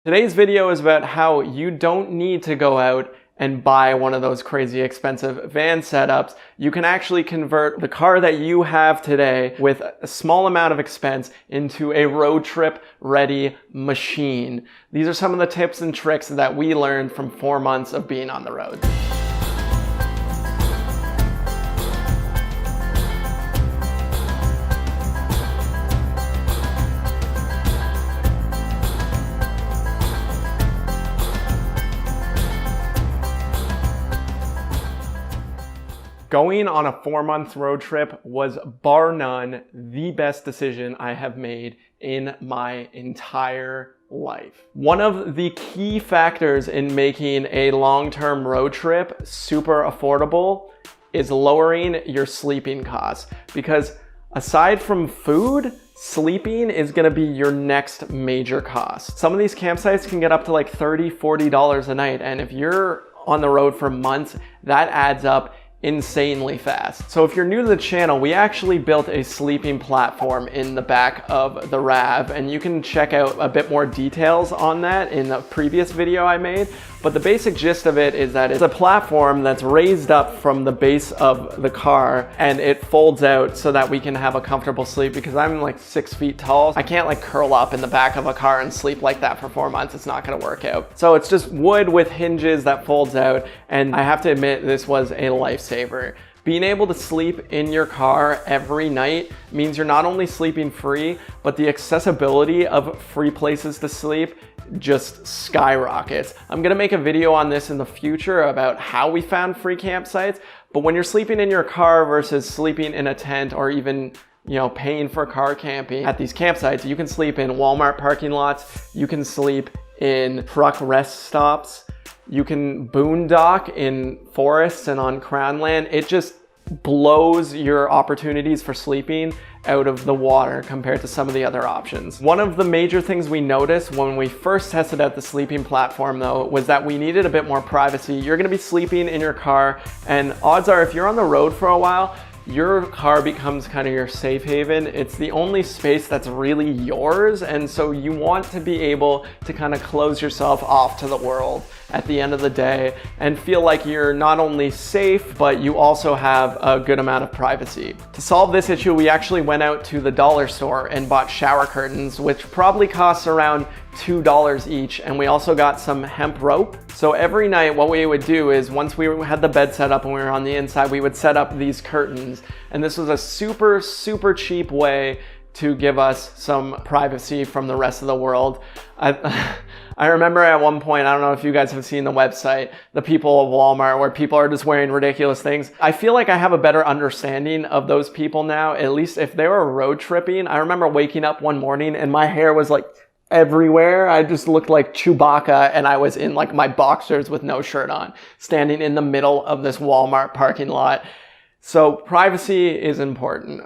Today's video is about how you don't need to go out and buy one of those crazy expensive van setups. You can actually convert the car that you have today with a small amount of expense into a road trip ready machine. These are some of the tips and tricks that we learned from 4 months of being on the road. Going on a 4-month road trip was bar none the best decision I have made in my entire life. One of the key factors in making a long-term road trip super affordable is lowering your sleeping costs, because aside from food, sleeping is gonna be your next major cost. Some of these campsites can get up to like $30, $40 a night, and if you're on the road for months, that adds up insanely fast. So if you're new to the channel, we actually built a sleeping platform in the back of the RAV, and you can check out a bit more details on that in the previous video I made. But the basic gist of it is that it's a platform that's raised up from the base of the car, and it folds out so that we can have a comfortable sleep, because I'm like 6 feet tall. I can't like curl up in the back of a car and sleep like that for 4 months. It's not gonna work out. So it's just wood with hinges that folds out, and I have to admit, this was a lifesaver. Being able to sleep in your car every night means you're not only sleeping free, but the accessibility of free places to sleep just skyrockets. I'm gonna make a video on this in the future about how we found free campsites, but when you're sleeping in your car versus sleeping in a tent, or even paying for car camping at these campsites, you can sleep in Walmart parking lots, you can sleep in truck rest stops, you can boondock in forests and on crown land. It just blows your opportunities for sleeping out of the water compared to some of the other options. One of the major things we noticed when we first tested out the sleeping platform, though, was that we needed a bit more privacy. You're gonna be sleeping in your car, and odds are if you're on the road for a while, your car becomes kind of your safe haven. It's the only space that's really yours, and so you want to be able to kind of close yourself off to the world at the end of the day and feel like you're not only safe, but you also have a good amount of privacy. To solve this issue, we actually went out to the dollar store and bought shower curtains, which probably costs around $2 each, and we also got some hemp rope. So every night what we would do is, once we had the bed set up and we were on the inside, we would set up these curtains, and this was a super cheap way to give us some privacy from the rest of the world. I remember at one point, I don't know if you guys have seen the website, the people of Walmart, where people are just wearing ridiculous things. I feel like I have a better understanding of those people now, at least if they were road tripping. I remember waking up one morning and my hair was like everywhere. I just looked like Chewbacca, and I was in like my boxers with no shirt on, standing in the middle of this Walmart parking lot. So privacy is important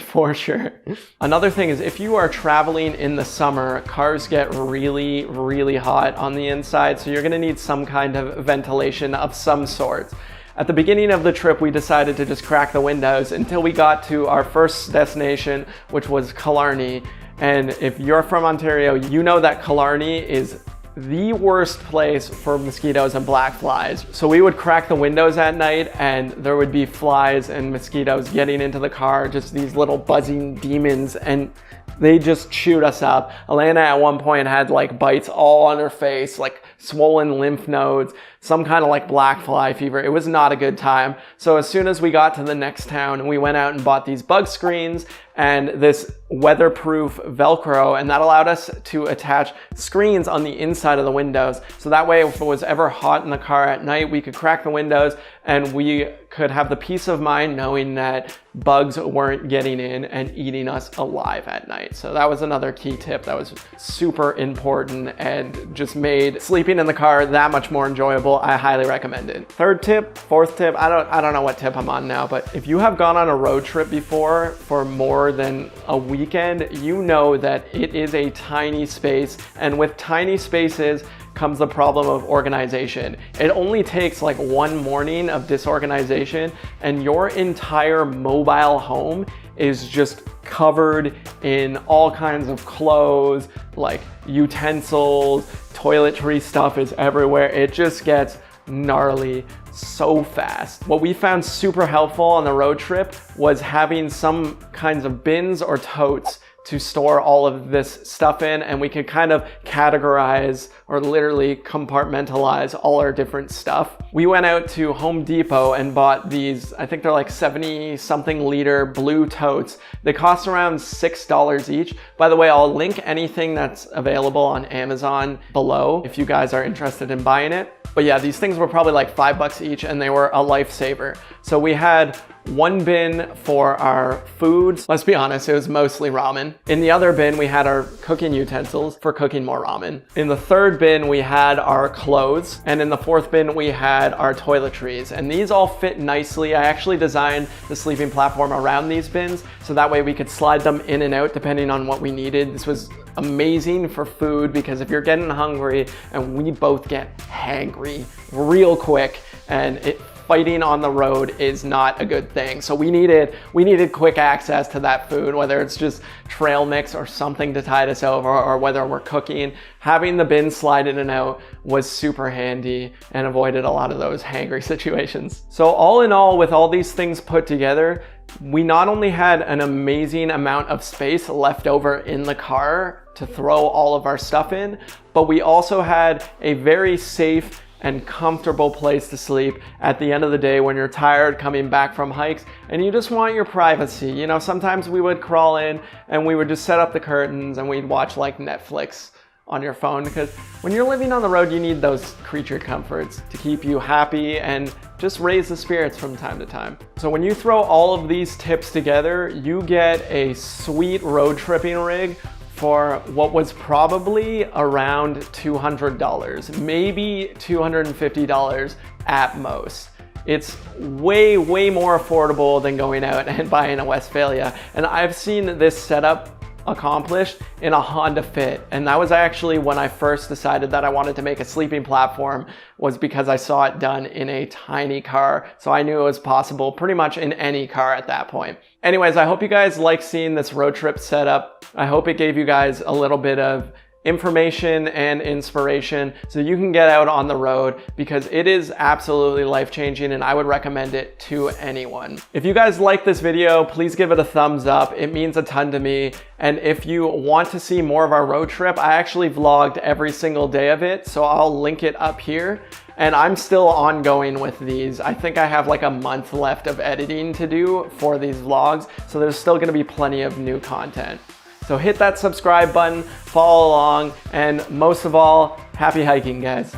for sure. Another thing is, if you are traveling in the summer, cars get really hot on the inside, so you're gonna need some kind of ventilation of some sort. At the beginning of the trip, we decided to just crack the windows until we got to our first destination, which was Killarney. And if you're from Ontario, you know that Killarney is the worst place for mosquitoes and black flies. So we would crack the windows at night, and there would be flies and mosquitoes getting into the car, just these little buzzing demons, and they just chewed us up. Elena at one point had like bites all on her face, like swollen lymph nodes, some kind of like black fly fever. It was not a good time. So as soon as we got to the next town, we went out and bought these bug screens and this weatherproof Velcro, and that allowed us to attach screens on the inside of the windows. So that way, if it was ever hot in the car at night, we could crack the windows and we could have the peace of mind knowing that bugs weren't getting in and eating us alive at night. So that was another key tip that was super important and just made sleeping in the car that much more enjoyable. I highly recommend it. Third tip, fourth tip, I don't know what tip I'm on now, but if you have gone on a road trip before for more than a weekend, you know that it is a tiny space, and with tiny spaces comes the problem of organization. It only takes like one morning of disorganization and your entire mobile home is just covered in all kinds of clothes, like utensils, toiletry stuff is everywhere. It just gets gnarly so fast. What we found super helpful on the road trip was having some kinds of bins or totes to store all of this stuff in, and we could kind of categorize or literally compartmentalize all our different stuff. We went out to Home Depot and bought these, I think they're like 70 something liter blue totes. They cost around $6 each. By the way, I'll link anything that's available on Amazon below if you guys are interested in buying it. But yeah, these things were probably like $5 each, and they were a lifesaver. So we had one bin for our foods. Let's be honest, it was mostly ramen. In the other bin, we had our cooking utensils for cooking more ramen. In the third bin, we had our clothes. And in the fourth bin, we had our toiletries. And these all fit nicely. I actually designed the sleeping platform around these bins, so that way we could slide them in and out depending on what we needed. This was amazing for food, because if you're getting hungry, and we both get hangry real quick, and fighting on the road is not a good thing. So we needed quick access to that food, whether it's just trail mix or something to tide us over, or whether we're cooking. Having the bin slide in and out was super handy and avoided a lot of those hangry situations. So all in all, with all these things put together, we not only had an amazing amount of space left over in the car to throw all of our stuff in, but we also had a very safe and comfortable place to sleep at the end of the day when you're tired coming back from hikes and you just want your privacy. You know, sometimes we would crawl in and we would just set up the curtains and we'd watch like Netflix on your phone, because when you're living on the road, you need those creature comforts to keep you happy and just raise the spirits from time to time. So when you throw all of these tips together, you get a sweet road tripping rig for what was probably around $200, maybe $250 at most. It's way, way more affordable than going out and buying a Westfalia. And I've seen this setup accomplished in a Honda Fit, and that was actually when I first decided that I wanted to make a sleeping platform, was because I saw it done in a tiny car. So I knew it was possible pretty much in any car at that point. Anyways, I hope you guys like seeing this road trip setup. I hope it gave you guys a little bit of information and inspiration so you can get out on the road, because it is absolutely life-changing and I would recommend it to anyone. If you guys like this video, please give it a thumbs up. It means a ton to me. And if you want to see more of our road trip, I actually vlogged every single day of it, so I'll link it up here. And I'm still ongoing with these. I think I have like a month left of editing to do for these vlogs, so there's still gonna be plenty of new content. So hit that subscribe button, follow along, and most of all, happy hiking, guys.